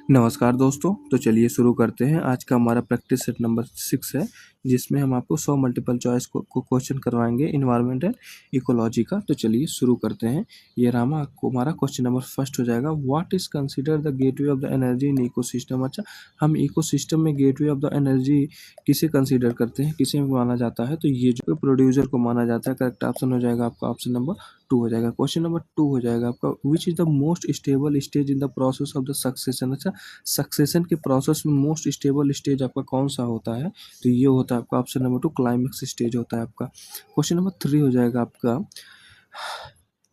नमस्कार दोस्तों, तो चलिए शुरू करते हैं। आज का हमारा प्रैक्टिस सेट नंबर 6 है, जिसमें हम आपको 100 मल्टीपल चॉइस को क्वेश्चन करवाएंगे एनवायरनमेंट एंड इकोलॉजी का। तो चलिए शुरू करते हैं। ये रामा आपको हमारा क्वेश्चन नंबर फर्स्ट हो जाएगा। What is consider the gateway of the energy in ecosystem. अच्छा, हम इकोसिस्टम में गेटवे ऑफ द एनर्जी किसे कंसिडर करते हैं, किसे माना जाता है? तो ये जो प्रोड्यूसर को माना जाता है। करेक्ट ऑप्शन हो जाएगा आपका ऑप्शन नंबर 2 हो जाएगा। क्वेश्चन नंबर 2 हो जाएगा आपका, विच is the most stable stage in the process of the succession. अच्छा, सक्सेशन के प्रोसेस में मोस्ट स्टेबल स्टेज आपका कौन सा होता है? तो ये होता है आपका ऑप्शन नंबर 2, क्लाइमेक्स स्टेज होता है आपका। क्वेश्चन नंबर 3 हो जाएगा आपका,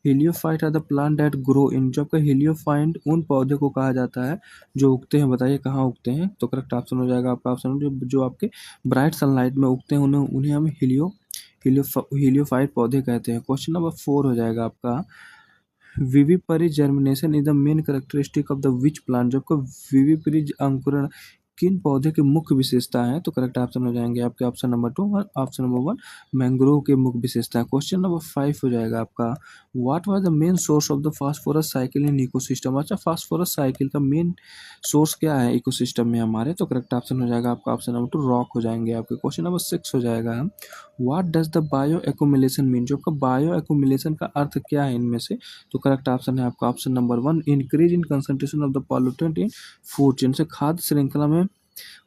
heliophyte are the plant that grow in. जो आपका हेलियोफाइट उन पौधे को कहा जाता है जो उगते हैं। बताइए कहाँ उगते हैं? तो करेक्ट ऑप्शन हो जाएगा आपका ऑप्शन जो आपके ब्राइट सनलाइट में उगते हैं, उन्हें हम हेलियोफाइट पौधे कहते हैं। क्वेश्चन नंबर 4 हो जाएगा आपका, vivipary germination is the main characteristic of the which plant. जो आपका विविपरी अंकुरण किन पौधे की मुख्य विशेषता है? तो करेक्ट ऑप्शन हो जाएंगे आपके ऑप्शन नंबर 2 और ऑप्शन नंबर 1, मैंग्रोव के मुख्य विशेषता है। क्वेश्चन नंबर 5 हो जाएगा आपका, what was the main source of the phosphorus cycle in ecosystem. अच्छा, फास्फोरस साइकिल का मेन सोर्स क्या है इकोसिस्टम में हमारे? तो करेक्ट ऑप्शन हो जाएगा आपका ऑप्शन नंबर 2, रॉक हो जाएंगे आपके। क्वेश्चन नंबर 6 हो जाएगा, what does the bio accumulation mean. जो आपका बायो एक्यूमुलेशन का अर्थ क्या है इनमें से? तो करेक्ट ऑप्शन है आपका option number 1, increase in concentration of the pollutant in food chain. से खाद्य श्रृंखला में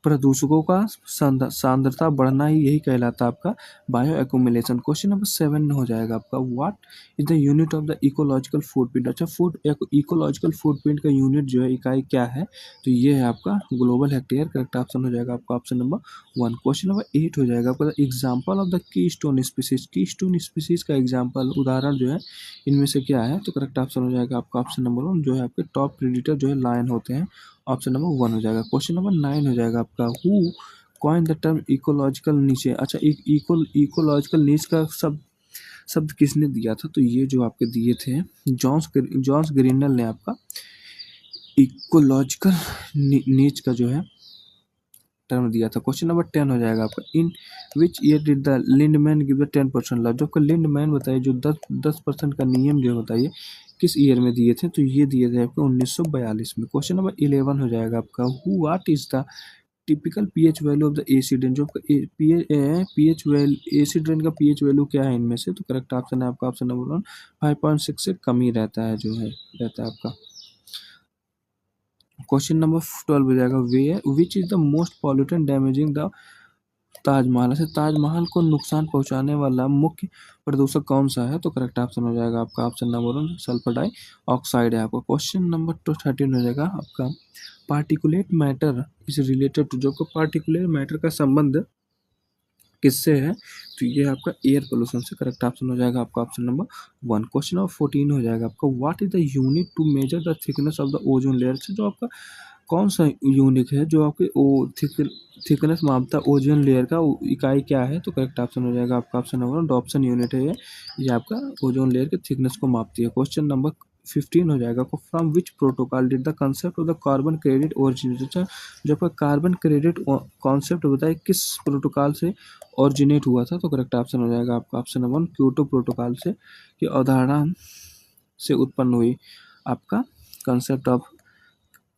प्रदूषकों का सांद्रता बढ़ना ही यही कहलाता है आपका बायो एक्यूमुलेशन। क्वेश्चन नंबर 7 हो जाएगा आपका, what is the unit of the ecological footprint. अच्छा, इकोलॉजिकल फुटप्रिंट का यूनिट जो है, इकाई क्या है? तो ये है आपका ग्लोबल हेक्टेयर। करेक्ट ऑप्शन हो जाएगा आपका ऑप्शन नंबर 1। क्वेश्चन नंबर 8 हो जाएगा आपका, example of the key stone species. की स्टोन स्पीसीज का एग्जाम्पल उदाहरण जो है इनमें से क्या है? तो करेक्ट ऑप्शन हो जाएगा आपका ऑप्शन नंबर 1, जो है आपके टॉप प्रेडिटर जो है लायन होते हैं। ऑप्शन नंबर 1 हो जाएगा। क्वेश्चन नंबर 9 हो जाएगा आपका, who coin the term ecological नीचे। अच्छा, इकोलॉजिकल नीच का शब्द किसने दिया था? तो ये जो आपके दिए थे जॉन्स ग्रीनल ने आपका इकोलॉजिकल नीच का जो है टर्म दिया था। क्वेश्चन नंबर 10 हो जाएगा आपका, in which year did the Lindman give the 10% law. जो आपका लिंडमैन बताइए, जो 10% का नियम जो बताइए किस ईयर में दिए थे? तो ये दिए थे आपको 1942 में। क्वेश्चन नंबर 11 हो जाएगा आपका, who what is the typical pH value of the acid rain. जो आपका पीएच वैल्यू एसिड रेन का पीएच वैल्यू क्या है इनमें से? तो करेक्ट ऑप्शन है आपका ऑप्शन नंबर 1, 5.6 से कम ही रहता है, जो है रहता है आपका। क्वेश्चन नंबर 12 हो जाएगा, where which is the most pollutant damaging the Taj Mahal. से ताजमहल को नुकसान पहुंचाने वाला मुख्य प्रदूषक कौन सा है? तो करेक्ट ऑप्शन हो जाएगा आपका option number 1, sulphur dioxide है आपका। क्वेश्चन नंबर 13 हो जाएगा आपका, particulate matter is related to. जो पार्टिकुलर मैटर का संबंध किससे है? तो ये आपका एयर पोल्यूशन से। करेक्ट ऑप्शन हो जाएगा आपका ऑप्शन नंबर 1। क्वेश्चन नंबर 14 हो जाएगा आपका, what is the unit to measure the thickness of the ozone layer. से जो आपका कौन सा यूनिट है जो आपके थिकनेस मापता है ओजोन लेयर का, इकाई क्या है? तो करेक्ट ऑप्शन हो जाएगा आपका ऑप्शन नंबर 1, डॉप्सन यूनिट है ये आपका ओजोन लेयर के थिकनेस को मापती है। क्वेश्चन नंबर 15 हो जाएगा, from which protocol did the concept of the carbon credit originate. जो आपका कार्बन क्रेडिट कॉन्सेप्ट बताए किस प्रोटोकॉल से ओरिजिनेट हुआ था? तो करेक्ट ऑप्शन हो जाएगा आपका ऑप्शन नंबर 1, क्योटो प्रोटोकॉल से की अवधारणा से उत्पन्न हुई आपका concept of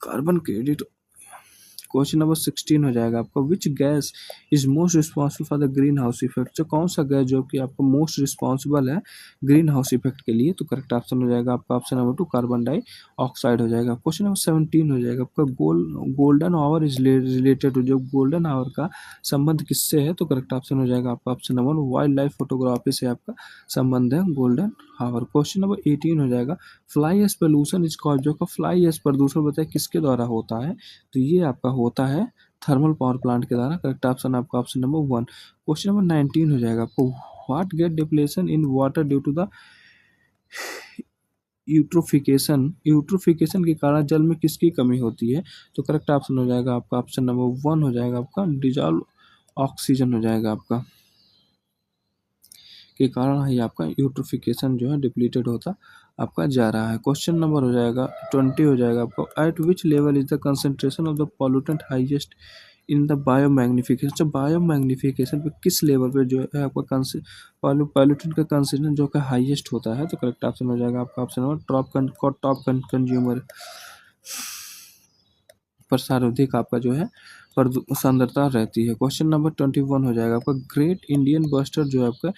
carbon credit. Question number 16 हो जाएगा आपका, which gas is most responsible for the greenhouse effect. जो कौन सा गैस जो कि आपका मोस्ट रिस्पॉन्सिबल है ग्रीन हाउस इफेक्ट के लिए? तो करेक्ट ऑप्शन हो जाएगा आपका option number 2, carbon dioxide हो जाएगा। क्वेश्चन नंबर 17 हो जाएगा आपका, golden hour is related to. जो गोल्डन आवर का संबंध किससे है? तो करेक्ट ऑप्शन हो जाएगा आपका option number 1, wild life photography से आपका संबंध है गोल्डन आवर। क्वेश्चन नंबर 18 हो जाएगा, fly ash pollution is cause. जो का फ्लाई एश प्रदूषण बताए किसके द्वारा होता है? तो ये आपका होता है थर्मल पावर प्लांट के द्वारा। करेक्ट ऑप्शन आपका ऑप्शन नंबर 1। क्वेश्चन नंबर 19 हो जाएगा आपको, what get depletion in water due to the eutrophication के कारण जल में किसकी कमी होती है? तो करेक्ट ऑप्शन हो जाएगा आपका ऑप्शन नंबर 1 हो जाएगा आपका, डिजॉल्व ऑक्सीजन हो जाएगा आपका, के कारण ही आपका यूट्रोफिकेशन जो है डिप्लीटेड होता आपका जा रहा है। क्वेश्चन नंबर हो जाएगा 20 हो जाएगा आपका, eight which level is the concentration of the pollutant highest in the biomagnification. तो बायोमैग्निफिकेशन पे किस लेवल पे जो है आपका पॉल्यूटेंट का कंसंट्रेशन जो है हाईएस्ट होता है? तो करेक्ट ऑप्शन हो जाएगा आपका ऑप्शन नंबर टॉप कंज्यूमर। पर सर्वाधिक आपका जो है सांद्रता रहती है। क्वेश्चन नंबर 21 हो जाएगा आपका, ग्रेट इंडियन बस्टर्ड जो है आपका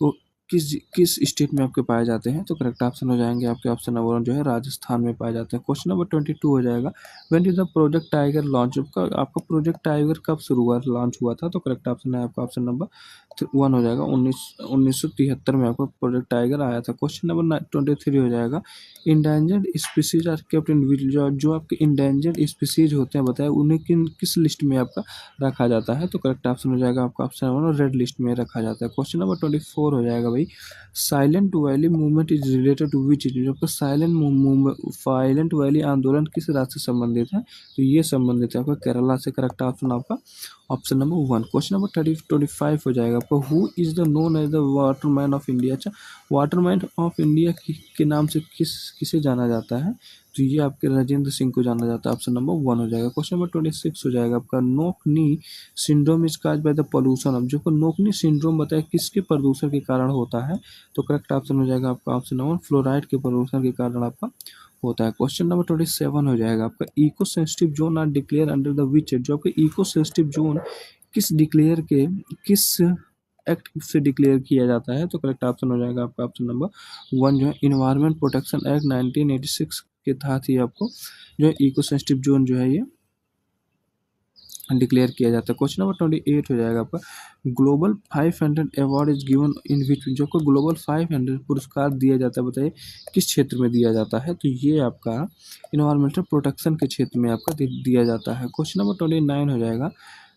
वो किस स्टेट में आपके पाए जाते हैं? तो करेक्ट ऑप्शन हो जाएंगे आपके ऑप्शन नंबर 1 जो है राजस्थान में पाए जाते हैं। क्वेश्चन नंबर 22 हो जाएगा, when did the project tiger launch? आपका प्रोजेक्ट टाइगर कब शुरू हुआ लॉन्च हुआ था? तो करेक्ट ऑप्शन है आपका ऑप्शन नंबर 1 हो जाएगा, 1973 में आपका प्रोजेक्ट टाइगर आया था। क्वेश्चन नंबर 23 हो जाएगा, endangered species are kept in which? जो आपके इंडेंजर्ड स्पीसीज होते हैं बताए उन्हें किस लिस्ट में आपका रखा जाता है? तो करेक्ट ऑप्शन हो जाएगा आपका ऑप्शन नंबर रेड लिस्ट में रखा जाता है। क्वेश्चन नंबर 24 हो जाएगा भाई, Silent Valley movement is related to which? जो आपका साइलेंट वैली आंदोलन किस राज्य से संबंधित है? तो ये संबंधित है आपका केरला से। करेक्ट ऑप्शन आपका ऑप्शन नंबर 1। क्वेश्चन नंबर 25 हो जाएगा आपका, who is the known as the waterman of India? अच्छा, वाटरमैन ऑफ इंडिया के नाम से किसे जाना जाता है? तो ये आपके राजेंद्र सिंह को जाना जाता है। ऑप्शन नंबर 1 हो जाएगा। क्वेश्चन नंबर 26 हो जाएगा आपका, knock-knee syndrome is cause by the pollution. अब जो नोक-नी सिंड्रोम बताए किसके प्रदूषण के कारण होता है? तो करेक्ट ऑप्शन हो जाएगा आपका ऑप्शन नंबर फ्लोराइड के प्रदूषण के कारण आपका होता है। क्वेश्चन नंबर 27 हो जाएगा आपका, eco sensitive zone are declare under the which? जो आपका इको सेंसिटिव जोन किस एक्ट से डिक्लेयर किया जाता है? तो करेक्ट ऑप्शन हो जाएगा आपका ऑप्शन नंबर 1 जो है इन्वायरमेंट प्रोटेक्शन एक्ट 1986 के तहत ही आपको जो है इको सेंसिटिव जोन जो है ये डिक्लेयर किया जाता है। क्वेश्चन नंबर 28 हो जाएगा आपका, global 500 award is given in which? जो को ग्लोबल 500 पुरस्कार दिया जाता है बताइए किस क्षेत्र में दिया जाता है? तो ये आपका इन्वायरमेंटल प्रोटेक्शन के क्षेत्र में आपका दिया जाता है। क्वेश्चन नंबर 29 हो जाएगा,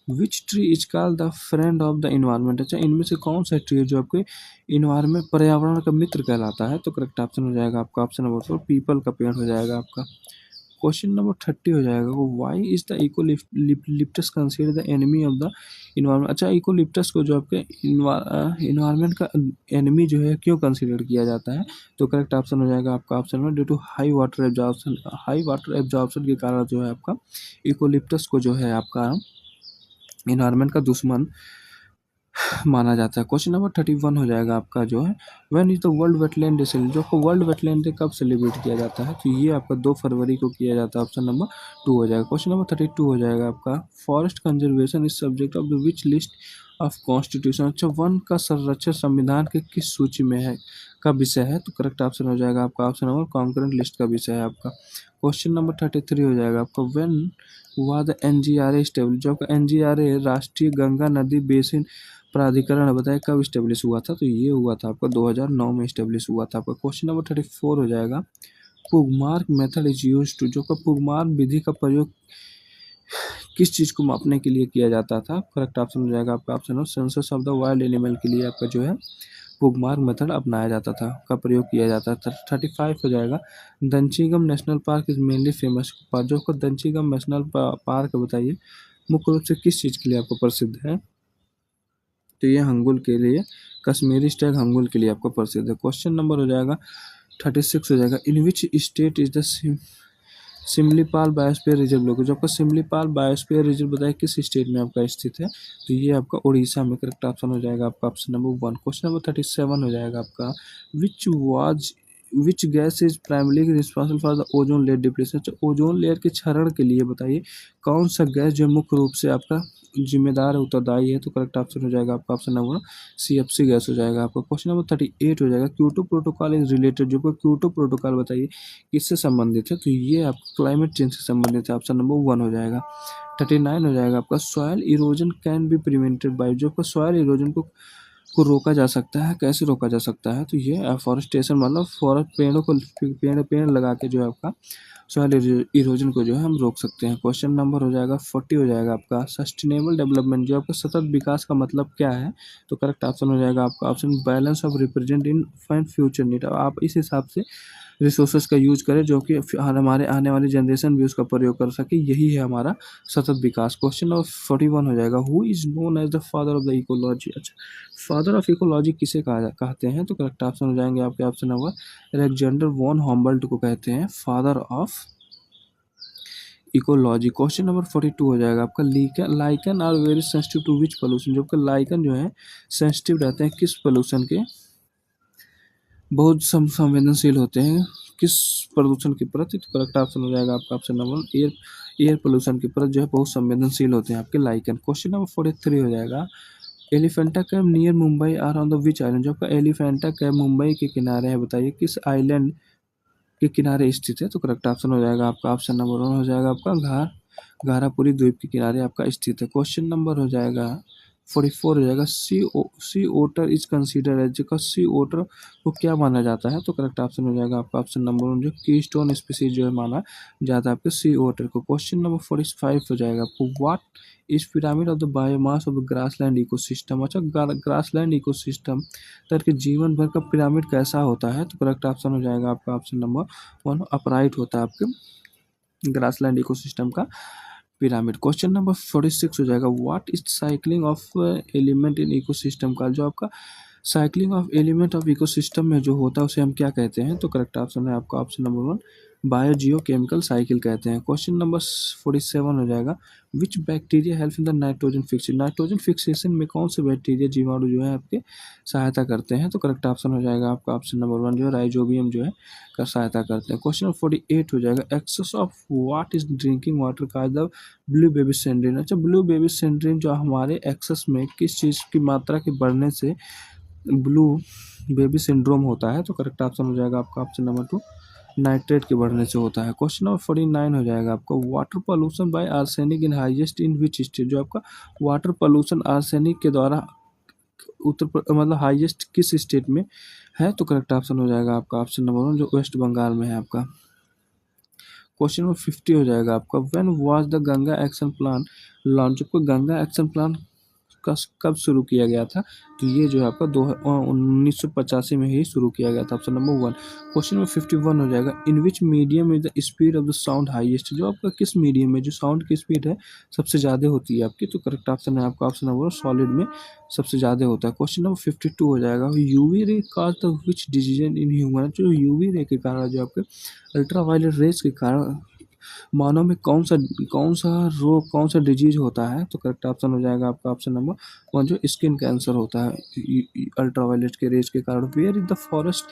which tree is called the friend of the environment? अच्छा, इनमें से कौन सा ट्री है जो आपके इन्वायरमेंट पर्यावरण का मित्र कहलाता है? तो करेक्ट ऑप्शन हो जाएगा आपका ऑप्शन नंबर 4 पीपल का पेड़ हो जाएगा आपका। क्वेश्चन नंबर 30 हो जाएगा, why is the eucalyptus consider the enemy of the environment? अच्छा, इकोलिप्टस को जो आपके इन्वायरमेंट का एनिमी जो है क्यों कंसिडर किया जाता है? तो करेक्ट ऑप्शन हो जाएगा आपका ऑप्शन में due to high water absorption के कारण जो है आपका इकोलिप्टस को जो है आपका इन्वायरमेंट का दुश्मन माना जाता है। क्वेश्चन नंबर 31 हो जाएगा आपका जो है, when is the world wetland day celebrate? जो आपको वर्ल्ड वेटलैंड डे कब सेलिब्रेट किया जाता है? तो ये आपका 2 फरवरी को किया जाता है। ऑप्शन नंबर 2 हो जाएगा। क्वेश्चन नंबर 32 हो जाएगा आपका, forest conservation is subject of the which list of constitution? अच्छा, वन का संरक्षण संविधान के किस सूची में है का विषय है? तो करेक्ट ऑप्शन हो जाएगा आपका ऑप्शन नंबर कॉन्करेंट लिस्ट का विषय है आपका। क्वेश्चन नंबर 33 हो जाएगा आपका, व्हेन हुआ द NGRA स्टेब्लिश? जो आपका NGRA राष्ट्रीय गंगा नदी बेसिन प्राधिकरण बताया कब स्टेब्लिश हुआ था? तो ये हुआ था आपका 2009 में स्टेब्लिश हुआ था आपका। क्वेश्चन नंबर 34 हो जाएगा, pugmark method is use to? जो का पुगमार्क विधि का प्रयोग किस चीज़ को मापने के लिए किया जाता था? करेक्ट ऑप्शन हो जाएगा आपका ऑप्शन हो census of the wild animal के लिए आपका जो है पुगमार्क मेथड अपनाया जाता था का प्रयोग किया जाता था। 35 हो जाएगा, Dachigam national park is mainly famous? जो को दंचीगम नेशनल पार्क बताइए मुख्य रूप से किस चीज़ के लिए आपको प्रसिद्ध है? तो ये हंगुल के लिए, कश्मीरी स्टैग हंगुल के लिए आपको प्रसिद्ध है। क्वेश्चन नंबर हो जाएगा 36 हो जाएगा, in which state is the Similipal biosphere reserve? लोग जो आपका सिमलीपाल बायोस्फीयर रिजर्व बताए किस स्टेट में आपका स्थित है? तो ये आपका उड़ीसा में करेक्ट ऑप्शन हो जाएगा आपका ऑप्शन नंबर 1। क्वेश्चन नंबर 37 हो जाएगा आपका, which gas is primary responsible for the ozone layer depression? Ozone layer के क्षरण के लिए बताइए कौन सा गैस जो मुख्य रूप से आपका जिम्मेदार उत्तरदायी है? तो करेक्ट ऑप्शन हो जाएगा आपका ऑप्शन नंबर CFC गैस हो जाएगा आपका। क्वेश्चन नंबर 38 हो जाएगा, क्योटो प्रोटोकॉल इज रिलेटेड? जो क्योटो प्रोटोकॉल बताइए किससे संबंधित है? तो ये आपका क्लाइमेट चेंज से संबंधित है। ऑप्शन नंबर 1 हो जाएगा। 39 हो जाएगा आपका, soil erosion can be prevented by? जो आपका सॉयल इरोजन को रोका जा सकता है, कैसे रोका जा सकता है? तो ये एफॉरेस्टेशन मतलब फॉरेस्ट पेड़ लगा के जो है आपका सॉइल इरोजन को जो है हम रोक सकते हैं। क्वेश्चन नंबर हो जाएगा 40 हो जाएगा आपका, सस्टेनेबल डेवलपमेंट जो आपका सतत विकास का मतलब क्या है? तो करेक्ट ऑप्शन हो जाएगा आपका option balance of represent in fine future need. आप इस हिसाब से रिसोर्सेज का यूज करें जो कि हमारे आने वाली जनरेशन भी उसका प्रयोग कर सके, यही है हमारा सतत विकास। क्वेश्चन नंबर 41 हो जाएगा, who is known as the father of the ecology? अच्छा, फादर ऑफ इकोलॉजी किसे कहते हैं? तो करेक्ट ऑप्शन हो जाएंगे आपके option number Alexander von Humboldt को कहते हैं father of ecology. Question number 42 हो जाएगा आपका, lichen are very sensitive to which pollution? जो आपका लाइकन जो है सेंसिटिव रहते हैं किस पोल्यूशन के? बहुत संवेदनशील होते हैं किस प्रदूषण के प्रति? तो करेक्ट ऑप्शन हो जाएगा आपका ऑप्शन नंबर एयर पोल्यूशन की परत जो है बहुत संवेदनशील होते हैं आपके लाइकन। क्वेश्चन नंबर 43 हो जाएगा, Elephanta cave near Mumbai are on the which island. जो आपका एलिफेंटा केव मुंबई के किनारे है, बताइए किस आइलैंड के किनारे स्थित है। तो करेक्ट ऑप्शन हो जाएगा आपका ऑप्शन नंबर 1 हो जाएगा आपका घारापुरी द्वीप के किनारे आपका स्थित है। क्वेश्चन नंबर हो जाएगा 44 हो जाएगा, सी ओटर इज कंसीडर एज, का सी ओटर को क्या माना जाता है। तो करेक्ट ऑप्शन हो जाएगा आपका ऑप्शन नंबर 1 जो कीस्टोन स्पीसीज जो है माना जाता है आपके सी ओटर को। क्वेश्चन नंबर 45 हो जाएगा आपको, what is pyramid of the biomass of the grassland ecosystem. अच्छा, ग्रासलैंड इकोसिस्टम करके जीवन भर का पिरामिड कैसा होता है। तो करेक्ट ऑप्शन हो जाएगा आपका ऑप्शन नंबर 1 अपराइट होता है आपके ग्रासलैंड इकोसिस्टम का पिरामिड। क्वेश्चन नंबर 46 हो जाएगा, what is cycling of element in ecosystem का। जो आपका cycling of element of ecosystem में जो होता है उसे हम क्या कहते हैं। तो करेक्ट ऑप्शन है आपका ऑप्शन नंबर 1 बायोजियोकेमिकल साइकिल कहते हैं। क्वेश्चन नंबर 47 हो जाएगा, विच bacteria help in the nitrogen fixation. Nitrogen fixation में कौन से बैक्टीरिया जीवाणु जो है आपके सहायता करते हैं। तो करेक्ट ऑप्शन हो जाएगा आपका ऑप्शन नंबर 1 जो है राइजोबियम जो है का सहायता करते हैं। क्वेश्चन नंबर 48 हो जाएगा, excess of what is drinking water का द ब्लू बेबी सिंड्रोम। अच्छा, ब्लू बेबी सिंड्रोम जो हमारे एक्सेस में किस चीज़ की मात्रा के बढ़ने से ब्लू बेबी सिंड्रोम होता है। तो करेक्ट ऑप्शन हो जाएगा आपका ऑप्शन नंबर 2 नाइट्रेट के बढ़ने से होता है। क्वेश्चन नंबर 49 हो जाएगा आपका, water pollution by arsenic in highest in which state. जो आपका वाटर पोल्यूशन आर्सेनिक के द्वारा मतलब हाईएस्ट किस स्टेट में है। तो करेक्ट ऑप्शन हो जाएगा आपका ऑप्शन नंबर 1 जो वेस्ट बंगाल में है आपका। क्वेश्चन नंबर 50 हो जाएगा आपका, when was the Ganga action plan launch. आपको गंगा एक्शन प्लान कब शुरू किया गया था। तो ये जो है आपका 1985 में ही शुरू किया गया था। Option number 1। क्वेश्चन नंबर 51 हो जाएगा, in which medium is the speed of the sound highest. जो आपका किस मीडियम में जो साउंड की स्पीड है सबसे ज़्यादा होती है आपकी। तो करेक्ट ऑप्शन है आपका ऑप्शन नंबर सॉलिड में सबसे ज़्यादा होता है। क्वेश्चन नंबर 52 हो जाएगा, UV ray cause the which disease in human. जो यूवी रे के कारण जो आपके अल्ट्रावायलेट रेस के कारण मानव में कौन सा रोग कौन सा डिजीज होता है। तो करेक्ट ऑप्शन हो जाएगा आपका ऑप्शन नंबर 1 जो स्किन कैंसर होता है अल्ट्रावायलेट के रेज के कारण। Where is the forest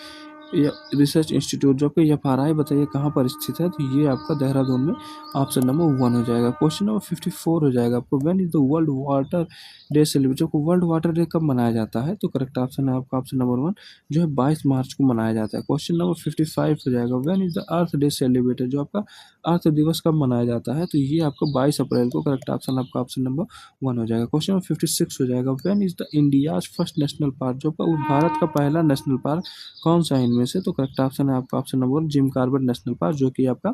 research institute. जो कि FRI बताइए कहाँ पर स्थित है। तो ये आपका देहरादून में ऑप्शन नंबर 1 हो जाएगा। क्वेश्चन नंबर 54 हो जाएगा आपको, when is the world water day celebrate. जो वर्ल्ड वाटर डे कब मनाया जाता है। तो करेक्ट ऑप्शन है आपका ऑप्शन नंबर 1 जो है 22 मार्च को मनाया जाता है। क्वेश्चन नंबर 55 हो जाएगा, when is the earth day celebrated. जो आपका अर्थ दिवस कब मनाया जाता है। तो ये आपका 22 अप्रैल को। करेक्ट ऑप्शन आपका ऑप्शन नंबर 1 हो जाएगा। क्वेश्चन नंबर 56 हो जाएगा, when is the India's first national park. जो आपका भारत का पहला नेशनल पार्क कौन सा है इनमें से। तो करेक्ट ऑप्शन है आपका option number 1 Jim Corbett national park जो कि आपका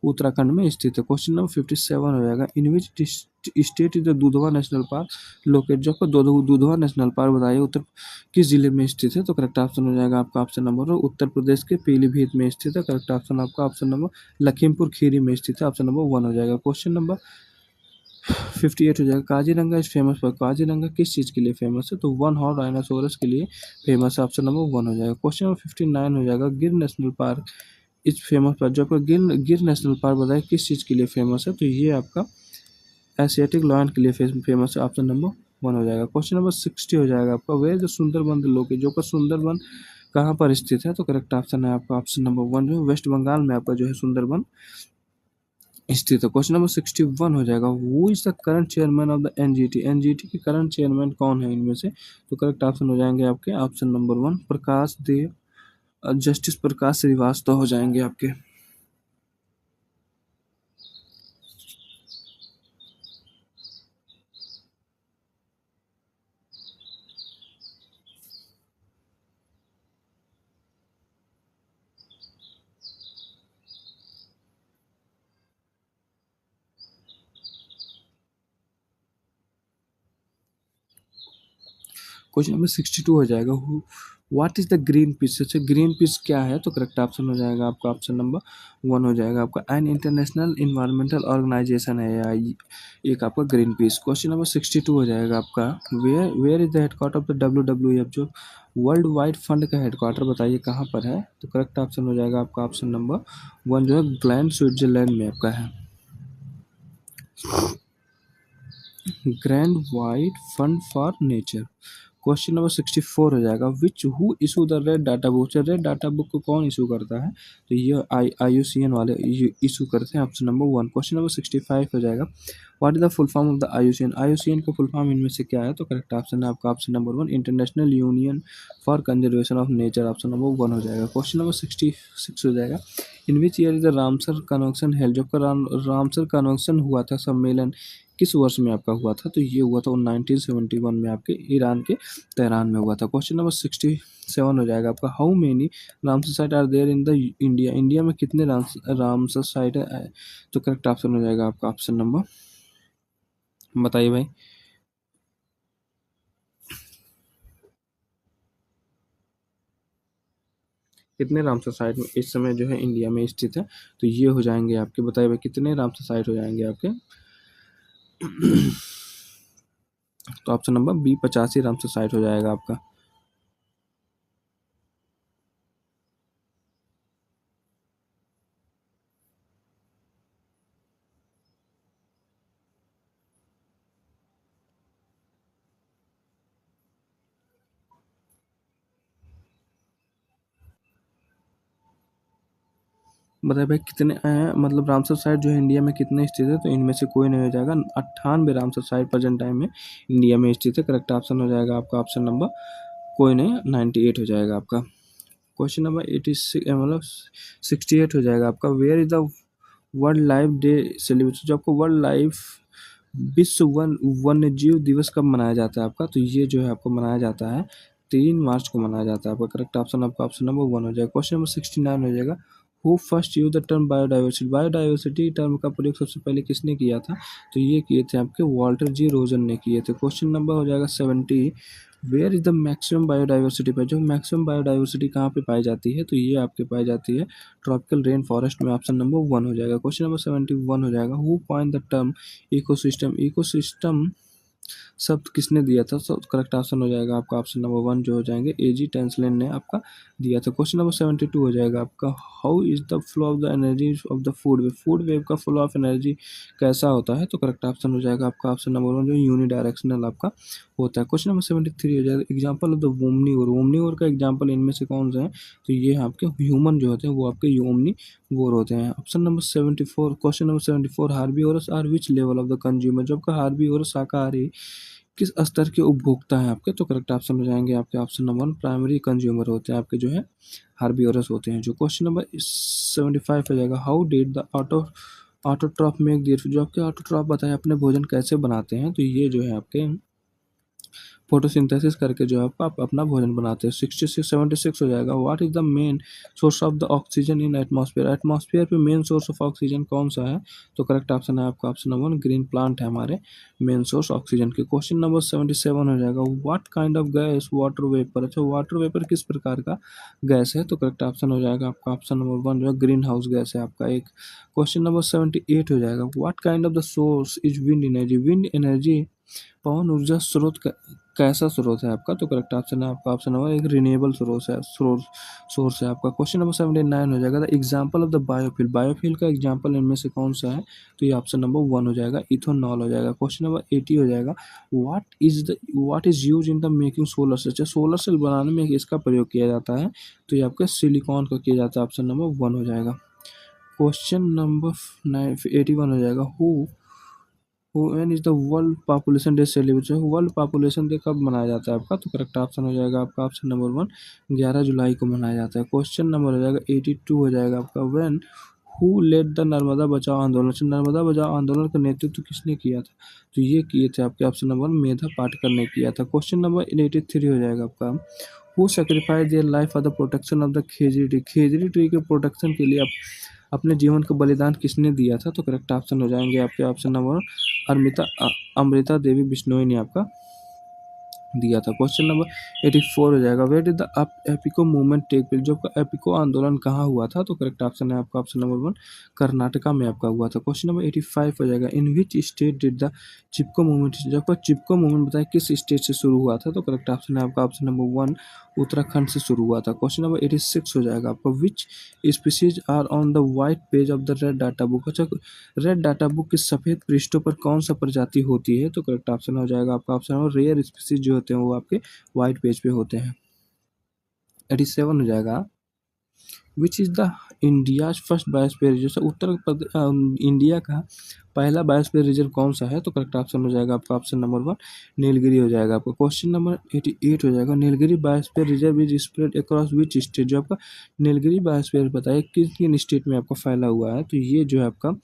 उत्तराखंड में स्थित है। क्वेश्चन नंबर 57 हो जाएगा, in which state is the Dudhwa national park locate. जो आपका दुधवा नेशनल पार्क बताइए उत्तर किस जिले में स्थित है। तो करेक्ट ऑप्शन हो जाएगा आपका ऑप्शन नंबर उत्तर प्रदेश के पीलीभीत में स्थित है। करेक्ट ऑप्शन आपका ऑप्शन नंबर लखीमपुर खीरी में स्थित है। ऑप्शन नंबर 1 हो जाएगा। क्वेश्चन नंबर 58 हो जाएगा, Kaziranga is famous for. Kaziranga किस चीज़ के लिए फेमस है। तो 1 हॉर्न राइनोसोरस के लिए फेमस है। ऑप्शन नंबर 1 हो जाएगा। क्वेश्चन नंबर 59 हो जाएगा, गिर national park is famous for. जो आपका गिर नेशनल पार्क बताए किस चीज़ के लिए फेमस है। तो ये आपका एशियाटिक लॉयन के लिए फेमस है। ऑप्शन नंबर 1 हो जाएगा। क्वेश्चन नंबर 60 हो जाएगा आपका, वेयर जो सुंदरबन लोके। जो का सुंदरबन कहाँ पर स्थित है। तो करेक्ट ऑप्शन है आपका ऑप्शन नंबर 1 जो है वेस्ट बंगाल में आपका जो है सुंदरबन स्थित है। क्वेश्चन नंबर 61 हो जाएगा, who is the current chairman of the NGT। NGT के करंट चेयरमैन कौन है इनमें से। तो करेक्ट ऑप्शन हो जाएंगे आपके ऑप्शन नंबर 1 प्रकाश देव जस्टिस प्रकाश श्रीवास्तव हो जाएंगे आपके। क्वेश्चन नंबर 62 हो जाएगा, what is the green peas. अच्छा, ग्रीन पीस क्या है। तो करेक्ट ऑप्शन हो जाएगा आपका ऑप्शन नंबर 1 हो जाएगा आपका एन इंटरनेशनल इन्वायरमेंटल ऑर्गेनाइजेशन है एक आपका ग्रीन पीस। क्वेश्चन नंबर 62 हो जाएगा आपका, where is the headquarter of the WWF। जो वर्ल्ड वाइड फंड का हेडक्वार्टर बताइए कहाँ पर है। तो करेक्ट ऑप्शन हो जाएगा आपका ऑप्शन नंबर 1 जो है ग्लैंड स्विट्जरलैंड में आपका है। Grand wide fund for nature. Question number 64 हो जाएगा, which who issue the red data book. Red data book को कौन इशू करता है, तो ये IUCN वाले इशू करते हैं, ऑप्शन नंबर 1। क्वेश्चन नंबर 65 हो जाएगा, what is the full form of the IUCN। IUCN का फुल फॉर्म इनमें से क्या है, तो करेक्ट ऑप्शन है आपका option number 1, international union for conservation of nature, option number 1 हो जाएगा। क्वेश्चन नंबर 66 हो जाएगा, in which year is the Ramsar convention held. जब का रामसर कन्वेंशन हुआ था, सम्मेलन किस वर्ष में आपका हुआ था, तो ये हुआ था 1971 में आपके ईरान के तेहरान में हुआ था। क्वेश्चन नंबर 67 हो जाएगा आपका, how many Ramsar site are there in the India. India में कितने रामसर साइट है, तो करेक्ट ऑप्शन हो जाएगा आपका ऑप्शन नंबर, बताइए भाई। कितने रामसर साइट में इस समय जो है इंडिया में स्थित है, तो ये हो जाएंगे आपके, बताइए भाई कितने रामसर साइट हो जाएंगे आपके। तो option number B 85 Ramsar site हो जाएगा आपका। बताइए भाई कितने मतलब रामसर साइट जो है इंडिया में कितने स्थित है, तो इनमें से कोई नहीं हो जाएगा, 98 रामसर साइट प्रेजेंट टाइम में इंडिया में स्थित है। करेक्ट ऑप्शन हो जाएगा आपका ऑप्शन नंबर कोई नहीं 98 हो जाएगा आपका। क्वेश्चन नंबर 86 मतलब 68 हो जाएगा आपका, where is the world life day celebration. जो आपको वर्ल्ड लाइफ विश्व वन्य जीव दिवस कब मनाया जाता है आपका, तो ये जो है आपको मनाया जाता है 3 मार्च को मनाया जाता है आपका। करेक्ट ऑप्शन आपका ऑप्शन नंबर 1 हो जाएगा। क्वेश्चन नंबर 69 हो जाएगा, who first use the term biodiversity. Biodiversity term का प्रयोग सबसे पहले किसने किया था, तो ये किए थे आपके वाल्टर जी रोजन ने किए थे। क्वेश्चन नंबर हो जाएगा 70, where is the maximum biodiversity पे। जो मैक्सिमम बायोडाइवर्सिटी कहाँ पे पाई जाती है, तो ये आपके पाई जाती है ट्रॉपिकल रेन फॉरेस्ट में, ऑप्शन नंबर 1 हो जाएगा। क्वेश्चन नंबर 71 हो जाएगा, who coin the term ecosystem. Ecosystem शब्द किसने दिया था, तो करेक्ट ऑप्शन हो जाएगा आपका ऑप्शन नंबर 1 जो हो जाएंगे AG टेंसलेन ने आपका दिया था। क्वेश्चन नंबर 72 हो जाएगा आपका, how is the flow of the energy of the food web. Food web का फ्लो ऑफ एनर्जी कैसा होता है, तो करेक्ट ऑप्शन हो जाएगा आपका ऑप्शन नंबर 1 जो यूनिडायरेक्शनल आपका होता है। क्वेश्चन नंबर 73 हो जाएगा, example of the omnivore. Omnivore का एग्जाम्पल इनमें से कौन सा है, तो ये आपके ह्यूमन जो होते हैं वो आपके ओमनीवोर होते हैं। Option number 74, question number 74, herbivorous are which level of the consumer. जब का हार्बीवोरस शाकाहारी किस स्तर के उपभोक्ता हैं आपके, तो करेक्ट ऑप्शन हो जाएंगे आपके ऑप्शन नंबर 1, प्राइमरी कंज्यूमर होते हैं आपके जो है हार्बीवोरस होते हैं। जो क्वेश्चन नंबर 75 हो जाएगा, how did the autotroph make their. जो आपके ऑटोट्रॉफ बताए अपने भोजन कैसे बनाते हैं, तो ये जो है आपके फोटोसिंथेसिस करके जो है आप अपना भोजन बनाते हैं। 76 हो जाएगा, what is the main source of the oxygen in atmosphere. Atmosphere पे मेन सोर्स ऑफ ऑक्सीजन कौन सा है, तो करेक्ट ऑप्शन है आपका ऑप्शन नंबर 1, ग्रीन प्लांट है हमारे मेन सोर्स ऑक्सीजन के। क्वेश्चन नंबर 77 हो जाएगा, what kind of gas water vapour. अच्छा वाटर वेपर किस प्रकार का गैस है, तो करेक्ट ऑप्शन हो जाएगा आपका ऑप्शन नंबर 1 जो है ग्रीन हाउस गैस है आपका एक। क्वेश्चन नंबर 78 हो जाएगा, what kind of the source is wind energy. Wind energy पवन ऊर्जा स्रोत कैसा स्रोत है आपका, तो करेक्ट ऑप्शन है आपका ऑप्शन नंबर एक, रिन्यूएबल सोर्स है आपका। क्वेश्चन नंबर 79 हो जाएगा, the example of the biofuel. Biofuel का एग्जाम्पल इनमें से कौन सा है, तो ये ऑप्शन नंबर 1 हो जाएगा, इथेनॉल हो जाएगा। क्वेश्चन नंबर 80 हो जाएगा, what is use in the making solar cell. Solar cell बनाने में इसका प्रयोग किया जाता है, तो ये आपका सिलिकॉन का किया जाता है, ऑप्शन नंबर 1 हो जाएगा। क्वेश्चन नंबर 81 हो जाएगा, when is the world population day celebration. World population day कब मनाया जाता है आपका, तो करेक्ट ऑप्शन हो जाएगा आपका ऑप्शन नंबर 1, 11 जुलाई को मनाया जाता है। क्वेश्चन नंबर हो जाएगा 82 हो जाएगा आपका, when who led the Narmada Bachao Andolan. Narmada Bachao आंदोलन का नेतृत्व किसने किया था, तो ये किए थे आपके ऑप्शन नंबर 1, मेधा पाटकर ने किया था। क्वेश्चन नंबर 83 हो जाएगा आपका, who sacrifice their life for the protection of the khejri tree. Khejri tree के प्रोटेक्शन के लिए अपने जीवन का बलिदान किसने दिया था, तो करेक्ट ऑप्शन हो जाएंगे आपके ऑप्शन नंबर अमृता देवी बिश्नोई ने आपका दिया था। क्वेश्चन नंबर 84 हो जाएगा, where did the Appiko movement take place. जो आपका एपिको आंदोलन कहाँ हुआ था, तो करेक्ट ऑप्शन है आपका ऑप्शन नंबर 1, कर्नाटका में आपका हुआ था। क्वेश्चन नंबर 85 हो जाएगा, in which state did the Chipko movement. जब आपका चिपको मूवमेंट बताए किस स्टेट से शुरू हुआ था, तो करेक्ट ऑप्शन है आपका ऑप्शन नंबर 1, उत्तराखंड से शुरू हुआ था। क्वेश्चन नंबर 86 हो जाएगा आपका, which species are on the white page of the red data book. अच्छा, रेड डाटा बुक के सफ़ेद पृष्ठों पर कौन सा प्रजाति होती है? तो करेक्ट ऑप्शन हो जाएगा आपका ऑप्शन नंबर, रेयर स्पीसीज जो होते हैं वो आपके वाइट पेज पे होते हैं। 87 हो जाएगा, which is the India's first biosphere reserve. India का पहला बायोस्फीयर रिजर्व कौन सा है? तो करेक्ट ऑप्शन हो जाएगा आपका ऑप्शन नंबर 1, नीलगिरी हो जाएगा आपका। क्वेश्चन नंबर 88 हो जाएगा, Nilgiri biosphere reserve is spread across which state. जो आपका नीलगिरी बायोस्फीयर बताइए किन किन स्टेट में आपका फैला हुआ है? तो ये जो है आपका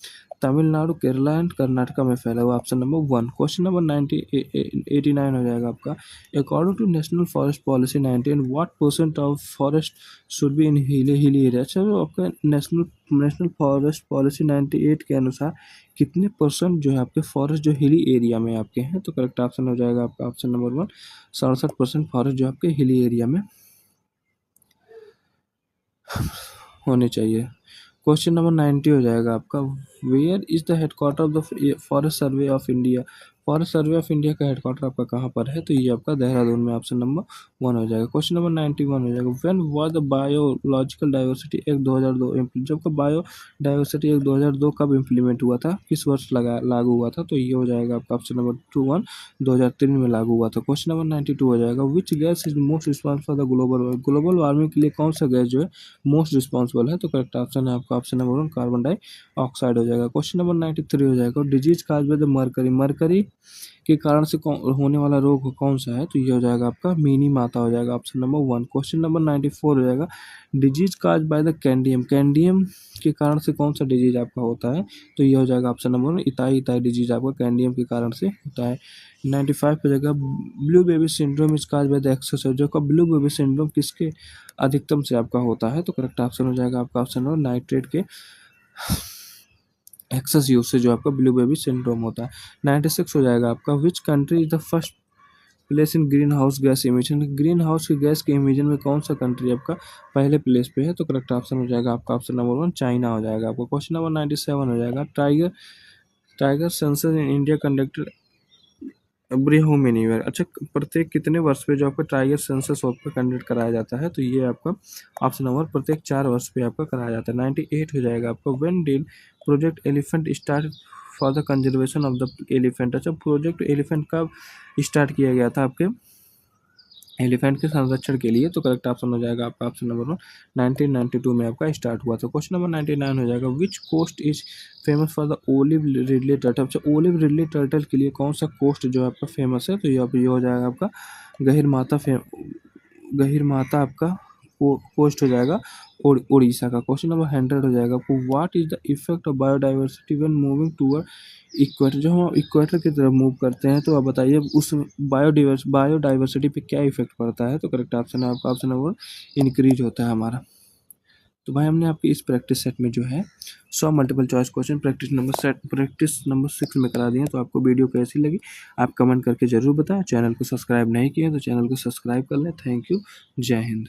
तमिलनाडु, केरला एंड कर्नाटका में फैला हुआ, ऑप्शन नंबर 1। क्वेश्चन नंबर 89 हो जाएगा आपका, according to national forest policy 19 what percent of forest should be in hilly area. अच्छा, तो आपका नेशनल फॉरेस्ट पॉलिसी 98 के अनुसार कितने परसेंट जो है आपके फॉरेस्ट जो हिली एरिया में आपके हैं? तो करेक्ट ऑप्शन हो जाएगा आपका ऑप्शन नंबर 1, 67% फॉरेस्ट जो आपके हिली एरिया में होने चाहिए। क्वेश्चन नंबर 90 हो जाएगा आपका, where is the headquarter of the forest survey of India. Forest survey of India का हेडक्वार्टर आपका कहाँ पर है? तो ये आपका देहरादून में, ऑप्शन नंबर 1 हो जाएगा। क्वेश्चन नंबर 91 हो जाएगा, when was the biological diversity act 2002 जब का बायो डाइवर्सिटी एक्ट 2002 कब इम्प्लीमेंट हुआ था, किस वर्ष लागू हुआ था? तो ये हो जाएगा आपका ऑप्शन नंबर 1, 2003 में लागू हुआ था। क्वेश्चन नंबर 92 हो जाएगा, विच gas is most responsible for the global warming के लिए कौन सा गैस जो है मोस्ट रिस्पॉन्सिबल है? तो करेक्ट ऑप्शन है आपका ऑप्शन नंबर 1, कार्बन डाइऑक्साइड हो जाएगा। क्वेश्चन नंबर 93 हो जाएगा, disease cause by the mercury. Mercury के कारण से होने वाला रोग कौन सा है? तो ये हो जाएगा आपका मीनी माता हो जाएगा, ऑप्शन नंबर 1। क्वेश्चन नंबर 94 हो जाएगा, डिजीज काज बाय द कैंडियम। कैंडियम के कारण से कौन सा डिजीज आपका होता है? तो ये हो जाएगा ऑप्शन नंबर 1, इताई डिजीज आपका कैंडियम के कारण से होता है। 95 हो जाएगा, blue baby syndrome is cause by the excess. जो का ब्लू बेबी सिंड्रोम किसके अधिकतम से आपका होता है? तो करेक्ट ऑप्शन हो जाएगा आपका ऑप्शन नंबर नाइट्रेट के एक्सेस यूज से जो आपका ब्लू बेबी सिंड्रोम होता है। 96 हो जाएगा आपका, which country is the first place in green house gas emission. Green house की गैस के इमिशन में कौन सा कंट्री आपका पहले प्लेस पे है? तो करेक्ट ऑप्शन हो जाएगा आपका ऑप्शन नंबर 1, चाइना हो जाएगा आपका। क्वेश्चन नंबर 97 हो जाएगा, tiger census in India conducted every how many year. अच्छा, प्रत्येक कितने वर्ष पे जो आपका टाइगर सेंसस आपका कंडक्ट कराया जाता है? तो ये आपका ऑप्शन नंबर प्रत्येक 4 वर्ष पे आपका कराया जाता है। 98 हो जाएगा आपका, when did project elephant start for the conservation of the elephant. अच्छा, प्रोजेक्ट एलिफेंट कब स्टार्ट किया गया था आपके एलिफेंट के संरक्षण के लिए? तो करेक्ट ऑप्शन हो जाएगा आपका ऑप्शन नंबर 1, 1992 में आपका स्टार्ट हुआ था। क्वेश्चन नंबर 99 हो जाएगा, which coast is famous for the olive ridley turtle. अच्छा, ओलिव रिडले टर्टल के लिए कौन सा कोस्ट जो आपका फेमस है? तो ये हो जाएगा आपका गहिरमाथा आपका कोस्ट हो जाएगा उड़ीसा का। क्वेश्चन नंबर 100 हो जाएगा आपको, what is the effect of biodiversity when moving toward equator. जो हम इक्वेटर की तरफ मूव करते हैं तो आप बताइए उस बायोडाइवर्सिटी पे क्या इफेक्ट पड़ता है? तो करेक्ट ऑप्शन है आपका ऑप्शन नंबर इंक्रीज होता है हमारा। तो भाई हमने आपकी इस प्रैक्टिस सेट में जो है 100 multiple choice question practice number 6 में करा दिए। तो आपको वीडियो कैसी लगी आप कमेंट करके ज़रूर बताएं। चैनल को सब्सक्राइब नहीं किए तो चैनल को सब्सक्राइब कर लें। थैंक यू, जय हिंद।